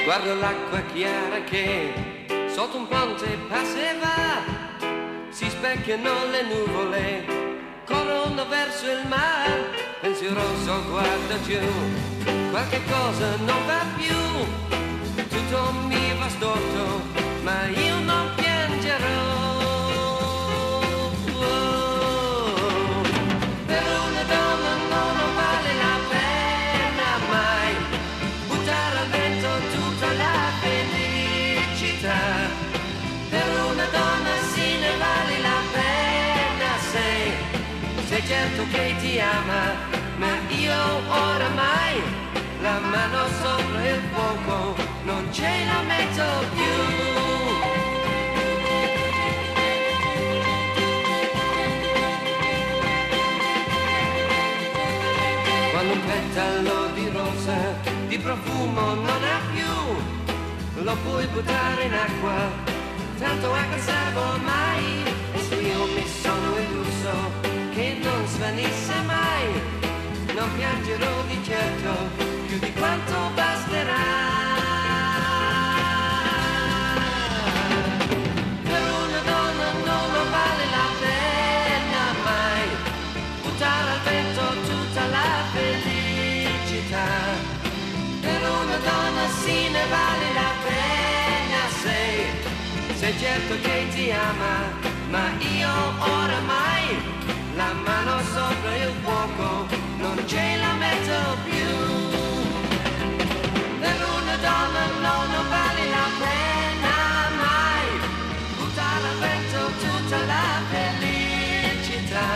Guardo l'acqua chiara che sotto un ponte passa e va, si specchiano le nuvole, corrono verso il mare, pensieroso guarda giù, qualche cosa non va più, tutto mi va storto, ma io non piangerò. Per una donna non vale la pena mai buttare al vento tutta la felicità. Per una donna sì ne vale la pena se sei certo che ti ama, ma io oramai la mano sopra il fuoco non ce la metto più. Quando un petalo di rosa, di profumo non ha più, lo puoi buttare in acqua, tanto acqua salvo mai. E se io mi sono illuso che non svanisse mai, non piangerò di certo più di quanto basterà. Per una donna non vale la pena mai buttare al vento tutta la felicità. Per una donna sì ne vale la pena sei certo che ti ama, ma io oramai la mano sopra il fuoco non ce la metto più. Per una donna non vale la pena mai buttare al vento tutta la felicità.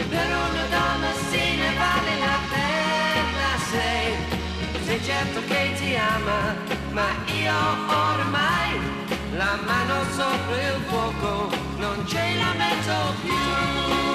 Per una donna sì ne vale la pena sei certo che ti ama, ma io ormai la mano sopra il fuoco non ce la metto più.